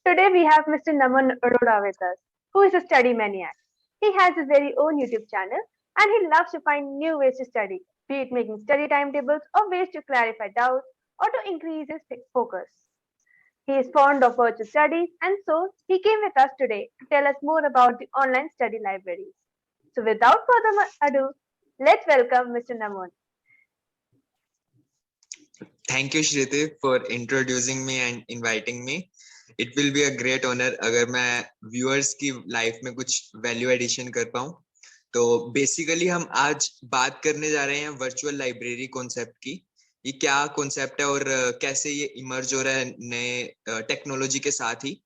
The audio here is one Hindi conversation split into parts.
Today we have Mr. Naman Arora with us, who is a study maniac. He has his very own YouTube channel and he loves to find new ways to study, be it making study timetables or ways to clarify doubts or to increase his focus. He is fond of virtual studies and so he came with us today to tell us more about the online study libraries. So without further ado, let's welcome Mr. Naman. Thank you, Shriti, for introducing me and inviting me. It will be a great honor अगर मैं viewers की life में कुछ value addition कर पाऊँ. तो basically हम आज बात करने जा रहे हैं virtual library concept की. ये क्या concept है और कैसे ये emerge हो रहा है नए technology के साथ ही.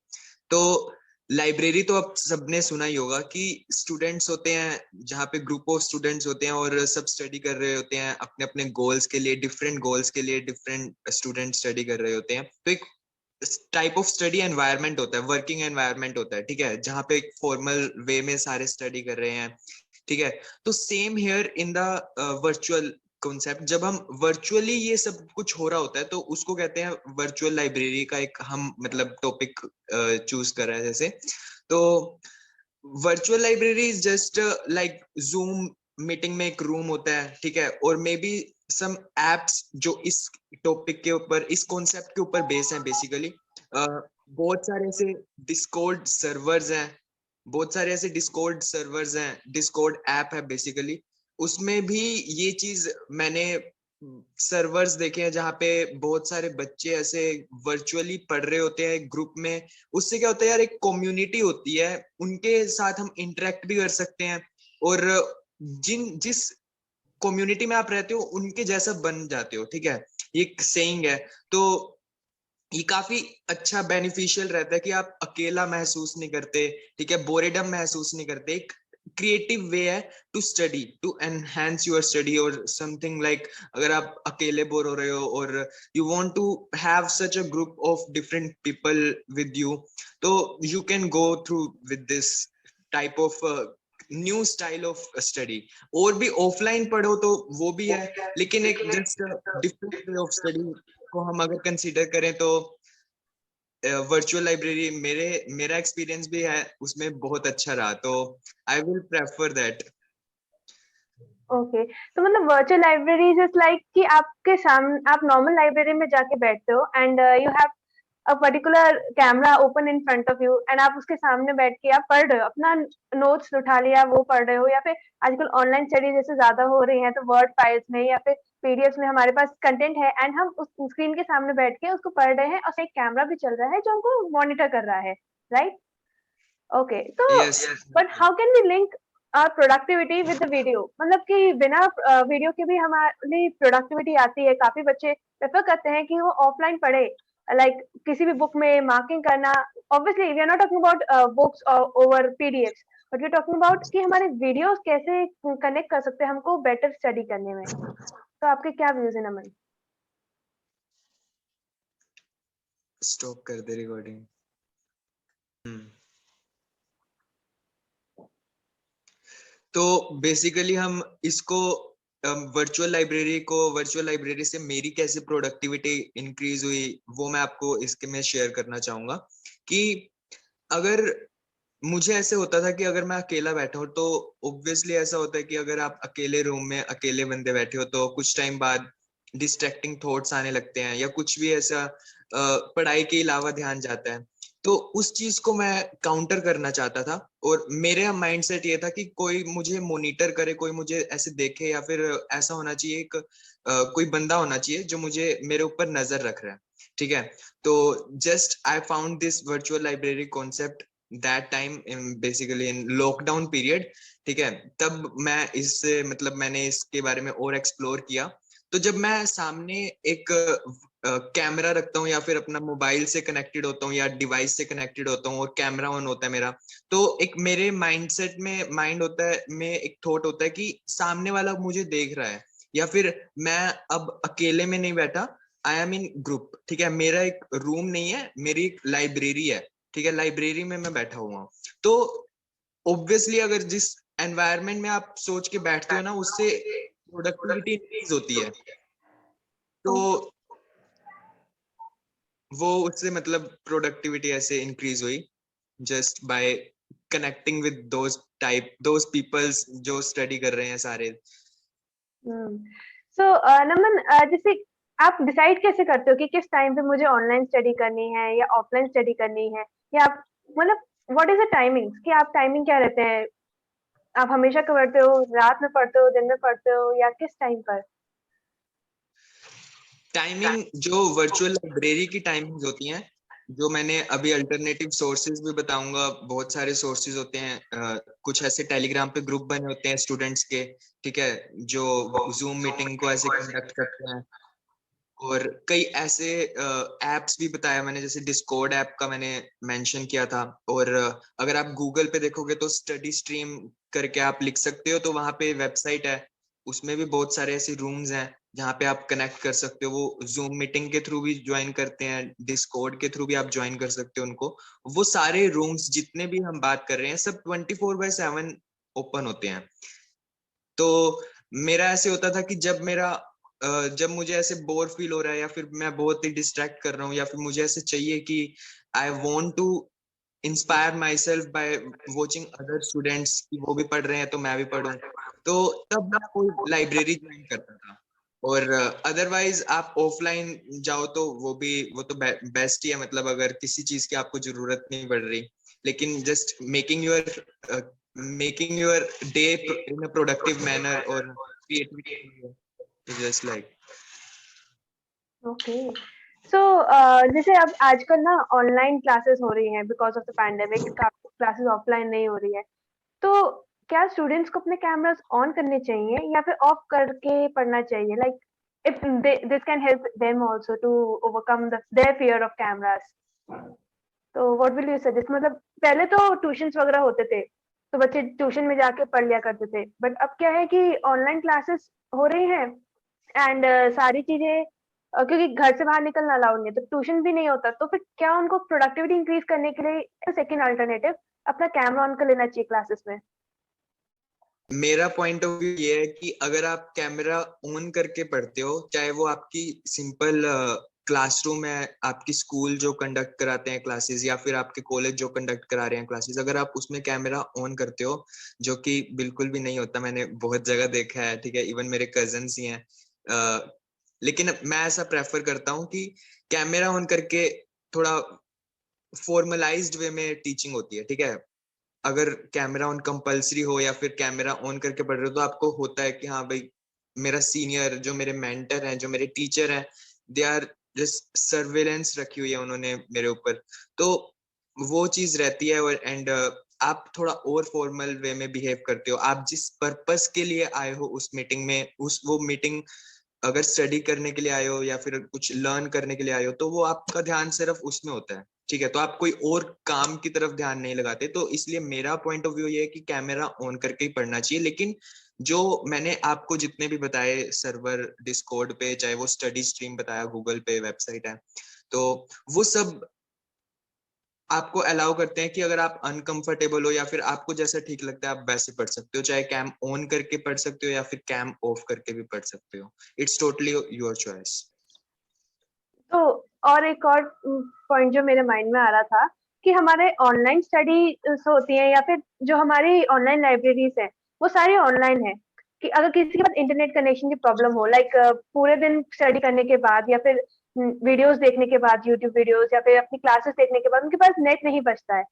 तो लाइब्रेरी तो अब सबने सुना ही होगा कि स्टूडेंट्स होते हैं जहाँ पे ग्रुप ऑफ स्टूडेंट्स होते हैं और सब स्टडी कर रहे होते हैं अपने अपने गोल्स के लिए, डिफरेंट गोल्स के लिए डिफरेंट स्टूडेंट स्टडी कर रहे होते हैं. तो एक टाइप ऑफ स्टडी एनवायरनमेंट होता है, वर्किंग एनवायरनमेंट होता है, ठीक है, जहाँ पे एक फॉर्मल वे में सारे स्टडी कर रहे हैं, ठीक है. तो same here in the virtual concept, जब हम वर्चुअली ये सब कुछ हो रहा होता है तो उसको कहते हैं वर्चुअल लाइब्रेरी का एक हम मतलब टॉपिक चूज कर रहे हैं. जैसे तो virtual library is just like zoom meeting में एक रूम होता है, ठीक है, और मे बी सम एप्स जो इस टॉपिक के ऊपर, इस कॉन्सेप्ट के ऊपर बेस है. बेसिकली बहुत सारे ऐसे डिस्कॉर्ड सर्वर्स हैं, बहुत सारे ऐसे डिस्कॉर्ड सर्वर्स हैं, डिस्कॉर्ड ऐप है बेसिकली. उसमें भी ये चीज मैंने सर्वर्स देखे हैं जहाँ पे बहुत सारे बच्चे ऐसे वर्चुअली पढ़ रहे होते हैं ग्रुप में. उससे क्या होता है यार, एक कम्युनिटी होती है, उनके साथ हम इंटरेक्ट भी कर सकते हैं और जिस कम्युनिटी में आप रहते हो उनके जैसा बन जाते हो, ठीक है. ये एक सेइंग है. तो ये काफी अच्छा बेनिफिशियल रहता है कि आप अकेला महसूस नहीं करते, ठीक है, बोरेडम महसूस नहीं करते. एक क्रिएटिव वे है to study, to enhance your study और समथिंग लाइक अगर आप अकेले बोर हो रहे हो और you want to have such a group of different people with you, तो you can go through with this type of new style of study. और भी ऑफलाइन पढ़ो तो वो भी है, लेकिन एक just different way of study को हम अगर कंसीडर करें तो वर्चुअल लाइब्रेरी मेरा एक्सपीरियंस भी है उसमें बहुत अच्छा रहा, तो I will prefer that. Okay, तो मतलब वर्चुअल लाइब्रेरीज इज लाइक कि आपके सामने आप नॉर्मल लाइब्रेरी में जाके बैठते हो and you have a particular camera open in front of you and आप उसके सामने बैठ के आप पढ़ रहे हो, अपना नोट्स उठा लिया वो पढ़ रहे हो, या फिर आजकल ऑनलाइन स्टडी जैसे ज्यादा हो रही है तो वर्ड फाइल्स में या फिर पीडीएफ में हमारे पास कंटेंट है एंड हम उस स्क्रीन के सामने बैठ के उसको पढ़ रहे हैं और एक कैमरा भी चल रहा है जो हमको मॉनिटर कर रहा है, राइट? ओके, तो yes, but how can we link our productivity with the video? मतलब कि बिना वीडियो के भी हमारी प्रोडक्टिविटी आती है. काफी बच्चे प्रेफर करते हैं कि वो ऑफलाइन पढ़े, लाइक किसी भी बुक में मार्किंग करना. Obviously we are not talking about books over PDF, but we are talking about कि हमारे वीडियोस कैसे कनेक्ट कर सकते हैं हमको बेटर स्टडी करने में. तो आपके क्या व्यूज है नमन? स्टॉप कर दे रिकॉर्डिंग. तो बेसिकली हम इसको वर्चुअल लाइब्रेरी से मेरी कैसे प्रोडक्टिविटी इंक्रीज हुई वो मैं आपको इसके में शेयर करना चाहूंगा. कि अगर मुझे ऐसे होता था कि अगर मैं अकेला बैठा हूँ तो ऑब्वियसली ऐसा होता है कि अगर आप अकेले रूम में अकेले बंदे बैठे हो तो कुछ टाइम बाद डिस्ट्रैक्टिंग थॉट्स आने लगते हैं या कुछ भी ऐसा पढ़ाई के अलावा ध्यान जाता है. तो उस चीज को मैं काउंटर करना चाहता था और मेरे माइंडसेट ये था कि कोई मुझे मॉनिटर करे, कोई मुझे ऐसे देखे, या फिर ऐसा होना चाहिए एक कोई बंदा होना चाहिए जो मुझे मेरे ऊपर नजर रख रहा है, ठीक है. तो just I found this virtual library concept that time basically in lockdown period, ठीक है. तब मैं इससे मतलब मैंने इसके बारे में और एक्सप्लोर किया. तो जब मैं सामने एक कैमरा रखता हूँ या फिर अपना मोबाइल से कनेक्टेड होता हूँ या डिवाइस से कनेक्टेड होता हूँ और कैमरा ऑन होता है मेरा, तो एक मेरे माइंडसेट में माइंड होता है, में एक थॉट होता है कि सामने वाला मुझे देख रहा है, या फिर मैं अब अकेले में नहीं बैठा, आई एम इन ग्रुप, ठीक है. मेरा एक रूम नहीं है, मेरी एक लाइब्रेरी है, ठीक है, लाइब्रेरी में मैं बैठा हुआ हूँ. तो ऑब्वियसली अगर जिस एनवायरनमेंट में आप सोच के बैठते हो ना, उससे प्रोडक्टिविटी इंक्रीज होती है. तो वो उससे मतलब प्रोडक्टिविटी ऐसे इंक्रीज हुई just by connecting with those peoples जो स्टडी कर रहे हैं सारे। सो नमन, जैसे आप डिसाइड कैसे करते हो कि किस टाइम पे मुझे ऑनलाइन स्टडी करनी है या ऑफलाइन स्टडी करनी है, या आप मतलब व्हाट इज द टाइमिंग्स, कि आप टाइमिंग क्या रहते हैं? आप हमेशा पढ़ते हो, रात में पढ़ते हो, दिन में पढ़ते हो, या किस टाइम पर? टाइमिंग जो वर्चुअल लाइब्रेरी की टाइमिंग्स होती हैं, जो मैंने अभी अल्टरनेटिव सोर्सेज भी बताऊंगा, बहुत सारे सोर्सेज होते हैं। कुछ ऐसे टेलीग्राम पे ग्रुप बने होते हैं स्टूडेंट्स के, ठीक है, जो जूम मीटिंग को ऐसे कंडक्ट करते हैं। और कई ऐसे एप्स भी बताया मैंने, जैसे डिस्कॉर्ड ऐप का मैंने मेंशन किया था। और अगर आप गूगल पे देखोगे तो स्टडी स्ट्रीम करके आप लिख सकते हो, तो वहां पे वेबसाइट है, उसमें भी बहुत सारे ऐसे रूम्स हैं जहाँ पे आप कनेक्ट कर सकते हो। वो जूम मीटिंग के थ्रू भी ज्वाइन करते हैं, डिस्कॉर्ड के थ्रू भी आप ज्वाइन कर सकते हो उनको। वो सारे रूम्स जितने भी हम बात कर रहे हैं सब 24/7 ओपन होते हैं। तो मेरा ऐसे होता था कि जब मुझे ऐसे बोर फील हो रहा है, या फिर मैं बहुत ही डिस्ट्रैक्ट कर रहा हूँ, या फिर मुझे ऐसे चाहिए कि I want to inspire myself by watching other students कि वो भी पढ़ रहे हैं तो मैं भी पढ़ूं, तो तब मैं कोई लाइब्रेरी ज्वाइन करता था। और अदरवाइज आप ऑफलाइन जाओ तो वो तो बेस्ट ही है, मतलब अगर किसी चीज की आपको जरूरत नहीं पड़ रही, लेकिन just making your day in a productive manner और क्रिएटिविटी, जस्ट लाइक। ओके। सो जैसे अब आजकल ना ऑनलाइन क्लासेस हो रही हैं because of the pandemic, classes offline नहीं हो रही है। तो क्या स्टूडेंट्स को अपने कैमरास ऑन करने चाहिए या फिर ऑफ करके पढ़ना चाहिए? Like if this can help them also to overcome their fear of cameras. तो व्हाट विल यू सजेस्ट? मतलब पहले तो ट्यूशंस वगैरह होते थे, तो बच्चे ट्यूशन में जाके पढ़ लिया करते थे, बट अब क्या है कि ऑनलाइन क्लासेस हो रही हैं एंड सारी चीजें, क्योंकि घर से बाहर निकलना अलाउड नहीं है, तो ट्यूशन भी नहीं होता, तो फिर क्या उनको प्रोडक्टिविटी इंक्रीज करने के लिए सेकंड अल्टरनेटिव अपना कैमरा ऑन कर लेना चाहिए क्लासेस में? मेरा पॉइंट ऑफ व्यू ये है कि अगर आप कैमरा ऑन करके पढ़ते हो, चाहे वो आपकी सिंपल क्लासरूम है, आपकी स्कूल जो कंडक्ट कराते हैं क्लासेस, या फिर आपके कॉलेज जो कंडक्ट करा रहे हैं क्लासेस, अगर आप उसमें कैमरा ऑन करते हो, जो कि बिल्कुल भी नहीं होता, मैंने बहुत जगह देखा है, ठीक है, इवन मेरे कजन्स ही हैं। लेकिन मैं ऐसा प्रेफर करता हूँ कि कैमरा ऑन करके थोड़ा फॉर्मलाइज्ड वे में टीचिंग होती है, ठीक है। अगर कैमरा ऑन कंपलसरी हो या फिर कैमरा ऑन करके पढ़ रहे हो, तो आपको होता है कि हाँ भाई, मेरा सीनियर जो मेरे मेंटर हैं, जो मेरे टीचर हैं, दे आर जस्ट सर्वेलेंस रखी हुई है उन्होंने मेरे ऊपर। तो वो चीज रहती है। और एंड आप थोड़ा और फॉर्मल वे में बिहेव करते हो। आप जिस पर्पस के लिए आए हो उस मीटिंग में, उस वो मीटिंग अगर स्टडी करने के लिए आए हो या फिर कुछ लर्न करने के लिए आए हो, तो वो आपका ध्यान सिर्फ उसमें होता है, ठीक है। तो आप कोई और काम की तरफ ध्यान नहीं लगाते। तो इसलिए मेरा पॉइंट ऑफ व्यू ये है कि कैमरा ऑन करके ही पढ़ना चाहिए। लेकिन जो मैंने आपको जितने भी बताए सर्वर डिस्कॉर्ड पे, चाहे वो स्टडी स्ट्रीम बताया, गूगल पे वेबसाइट है, तो वो सब आपको अलाउ करते हैं कि अगर आप अनकंफर्टेबल हो या फिर आपको जैसा ठीक लगता है आप वैसे पढ़ सकते हो। चाहे कैम ऑन करके पढ़ सकते हो या फिर कैम ऑफ करके भी पढ़ सकते हो। It's totally your choice. तो और एक और पॉइंट जो मेरे माइंड में आ रहा था कि हमारे ऑनलाइन स्टडी होती है या फिर जो हमारी ऑनलाइन लाइब्रेरीज है, वो सारी ऑनलाइन है। कि अगर किसी के पास इंटरनेट कनेक्शन की प्रॉब्लम हो, लाइक पूरे दिन स्टडी करने के बाद या फिर वीडियोस देखने के बाद, यूट्यूब वीडियोस या फिर अपनी क्लासेस देखने के बाद उनके पास नेट नहीं बचता है,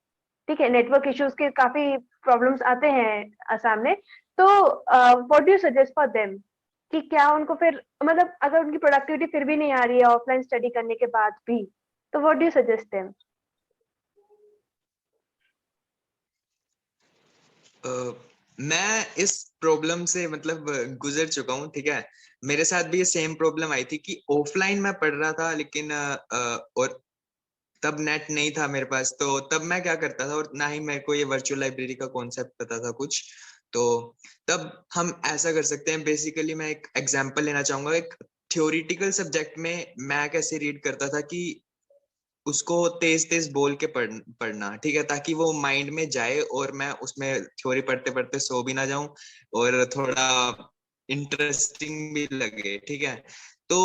ठीक है, नेटवर्क इश्यूज के काफी प्रॉब्लम्स आते हैं सामने। तो what do you suggest for them, कि क्या उनको फिर मतलब अगर उनकी प्रोडक्टिविटी फिर भी नहीं आ रही है ऑफलाइन स्टडी करने के बाद भी, तो what do you suggest them? मैं इस प्रॉब्लम से मतलब गुजर चुका हूँ, ठीक है। मेरे साथ भी ये सेम प्रॉब्लम आई थी कि ऑफलाइन मैं पढ़ रहा था, लेकिन और तब नेट नहीं था मेरे पास, तो तब मैं क्या करता था, और ना ही मेरे को ये वर्चुअल लाइब्रेरी का कॉन्सेप्ट पता था कुछ। तो तब हम ऐसा कर सकते हैं, बेसिकली मैं एक एग्जांपल लेना चाहूंगा। एक थ्योरेटिकल सब्जेक्ट में मैं कैसे रीड करता था कि उसको तेज तेज बोल के पढ़ना, ठीक है, ताकि वो माइंड में जाए और मैं उसमें थ्योरी पढ़ते पढ़ते सो भी ना जाऊं, और थोड़ा इंटरेस्टिंग भी लगे, ठीक है। तो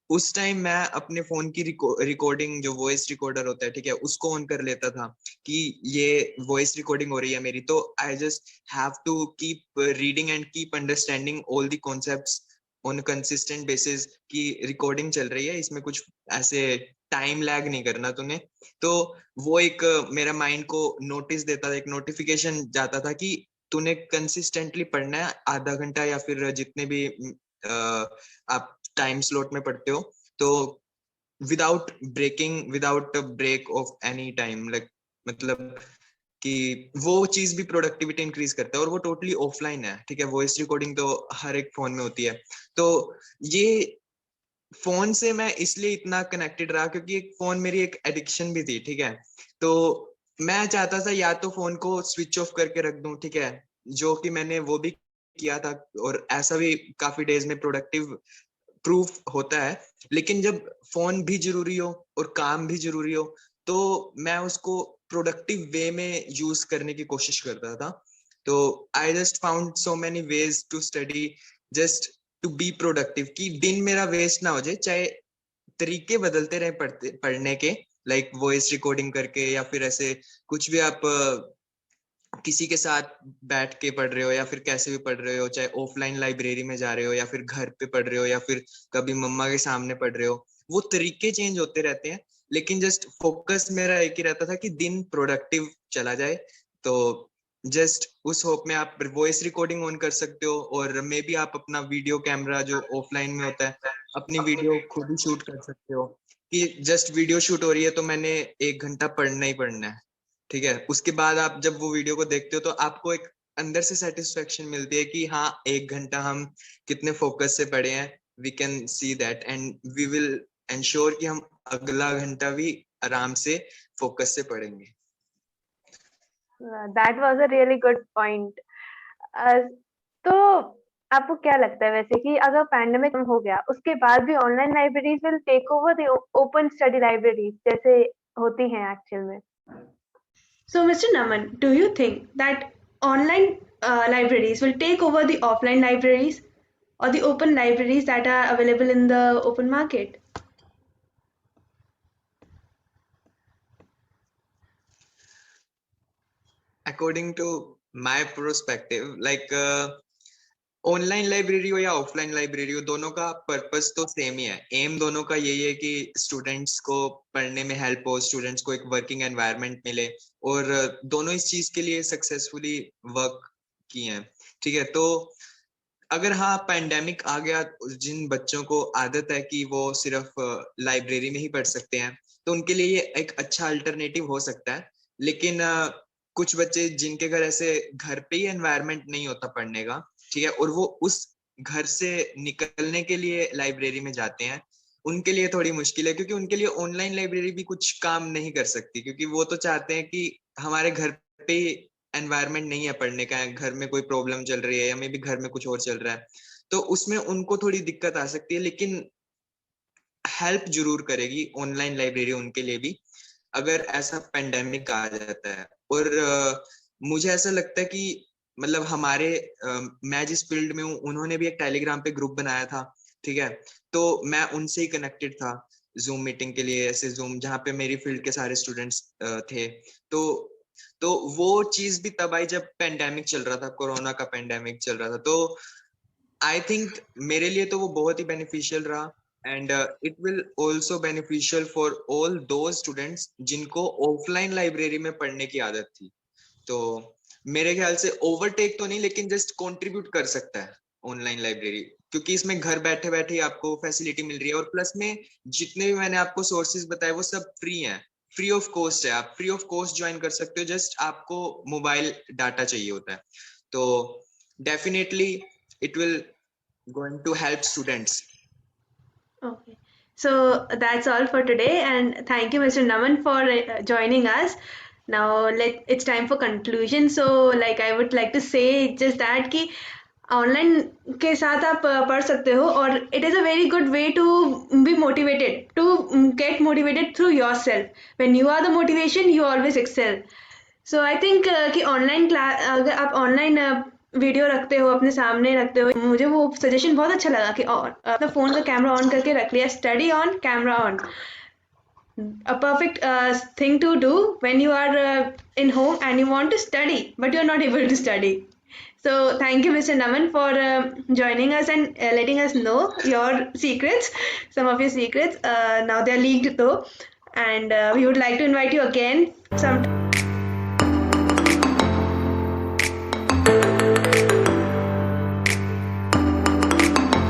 उस टाइम मैं अपने फोन की रिकॉर्डिंग जो वॉइस रिकॉर्डर होता है, ठीक है, उसको ऑन कर लेता था कि ये वॉइस रिकॉर्डिंग हो रही है मेरी, तो I just have to keep reading and keep understanding all the concepts on consistent basis कि रिकॉर्डिंग चल रही है, इसमें कुछ ऐसे टाइम लैग नहीं करना तूने। तो वो एक मेरा माइंड को नोटिस देता था, एक नोटिफिकेशन जाता था कि तूने कंसिस्टेंटली पढ़ना है आधा घंटा या फिर जितने भी आप टाइम स्लॉट में पढ़ते हो, तो without break of any time, like मतलब कि वो चीज भी प्रोडक्टिविटी इंक्रीज करता है, और वो टोटली ऑफलाइन है, ठीक है। वॉइस रिकॉर्डिंग तो हर एक फोन में होती है। तो ये फोन से मैं इसलिए इतना कनेक्टेड रहा क्योंकि एक फोन मेरी एक एडिक्शन भी थी, ठीक है। तो मैं चाहता था या तो फोन को स्विच ऑफ करके रख दूं, ठीक है, जो कि मैंने वो भी किया था, और ऐसा भी काफी डेज में प्रोडक्टिव प्रूफ होता है। लेकिन जब फोन भी जरूरी हो और काम भी जरूरी हो, तो मैं उसको प्रोडक्टिव वे में यूज करने की कोशिश करता था। तो I just found so many ways to study, just to be productive, कि दिन मेरा वेस्ट ना हो जाए, चाहे तरीके बदलते रहे पढ़ने के, लाइक वॉइस रिकॉर्डिंग करके, या फिर ऐसे कुछ भी आप किसी के साथ बैठ के पढ़ रहे हो, या फिर कैसे भी पढ़ रहे हो, चाहे ऑफलाइन लाइब्रेरी में जा रहे हो या फिर घर पे पढ़ रहे हो या फिर कभी मम्मा के सामने पढ़ रहे हो, वो तरीके चेंज होते रहते हैं। लेकिन जस्ट फोकस मेरा एक ही रहता था कि दिन प्रोडक्टिव चला जाए। तो जस्ट उस होप में आप वॉइस रिकॉर्डिंग ऑन कर सकते हो, और मे बी आप अपना वीडियो कैमरा जो ऑफलाइन में होता है, अपनी वीडियो खुद ही शूट कर सकते हो, कि जस्ट वीडियो शूट हो रही है तो मैंने 1 घंटा पढ़ना ही पढ़ना है, ठीक है। उसके बाद आप जब वो वीडियो को देखते हो तो आपको एक अंदर से सेटिस्फेक्शन मिलती है कि हाँ, 1 घंटा हम कितने फोकस से पढ़े हैं, we can see that and we will ensure कि हम अगला घंटा भी आराम से फोकस से पढ़ेंगे। That was a really good point. तो आपको क्या लगता है वैसे कि अगर पैंडेमिक हो गया उसके बाद भी online libraries will take over the open study libraries जैसे होती हैं एक्चुअल में? So, Mr. Naman, do you think that online libraries will take over the offline libraries or the open libraries that are available in the open market? According to my prospective, like online library हो या ऑफलाइन लाइब्रेरी हो, दोनों का पर्पस तो सेम ही है। एम दोनों का यही है कि स्टूडेंट्स को पढ़ने में हेल्प हो, स्टूडेंट्स को एक वर्किंग एनवायरनमेंट मिले, और दोनों इस चीज के लिए सक्सेसफुली वर्क किए हैं, ठीक है। तो अगर हाँ पैंडेमिक आ गया, जिन बच्चों को आदत है कि वो सिर्फ लाइब्रेरी में ही पढ़ सकते हैं, तो उनके लिए ये एक अच्छा अल्टरनेटिव हो सकता है। लेकिन कुछ बच्चे जिनके घर ऐसे घर पे ही एनवायरनमेंट नहीं होता पढ़ने का, ठीक है, और वो उस घर से निकलने के लिए लाइब्रेरी में जाते हैं, उनके लिए थोड़ी मुश्किल है, क्योंकि उनके लिए ऑनलाइन लाइब्रेरी भी कुछ काम नहीं कर सकती, क्योंकि वो तो चाहते हैं कि हमारे घर पे एनवायरनमेंट नहीं है पढ़ने का, घर में कोई प्रॉब्लम चल रही है या मे बी घर में कुछ और चल रहा है, तो उसमें उनको थोड़ी दिक्कत आ सकती है। लेकिन हेल्प जरूर करेगी ऑनलाइन लाइब्रेरी उनके लिए भी, अगर ऐसा पेंडेमिक आ जाता है। और मुझे ऐसा लगता है कि मतलब हमारे मैं जिस फील्ड में हूँ, उन्होंने भी एक टेलीग्राम पे ग्रुप बनाया था, ठीक है, तो मैं उनसे ही कनेक्टेड था जूम मीटिंग के लिए, ऐसे जूम जहाँ पे मेरी फील्ड के सारे स्टूडेंट्स थे। तो तो वो चीज भी तब आई जब पेंडेमिक चल रहा था, कोरोना का पेंडेमिक चल रहा था। तो आई थिंक मेरे लिए तो वो बहुत ही बेनिफिशियल रहा, and it will also beneficial for all दो स्टूडेंट्स जिनको ऑफलाइन लाइब्रेरी में पढ़ने की आदत थी। तो मेरे ख्याल से ओवरटेक तो नहीं, लेकिन जस्ट कंट्रीब्यूट कर सकता है ऑनलाइन लाइब्रेरी, क्योंकि इसमें घर बैठे बैठे ही आपको फैसिलिटी मिल रही है, और प्लस में जितने भी मैंने आपको सोर्सेज बताए वो सब फ्री हैं, फ्री ऑफ कॉस्ट है, आप फ्री ऑफ कॉस्ट ज्वाइन कर सकते हो, जस्ट आपको मोबाइल डाटा चाहिए होता है। तो definitely it will going to help students. Okay. So that's all for today, and thank you, Mr. Naman, for joining us. Now it's time for conclusion. So, like I would like to say just that कि ऑनलाइन के साथ आप पढ़ सकते हो, और it is a very good way to be motivated, to get motivated through yourself. When you are the motivation, you always excel. So I think कि ऑनलाइन क्लास, अगर आप ऑनलाइन वीडियो रखते हो, अपने सामने रखते हो, मुझे वो सजेशन बहुत अच्छा लगा कि अपना फ़ोन का कैमरा ऑन करके रख लिया, study on, camera on. A perfect thing to do when you are in home and you want to study, but you're not able to study. So thank you, Mr. Naman, for joining us and letting us know your secrets, some of your secrets. Now they're leaked though, and we would like to invite you again sometime.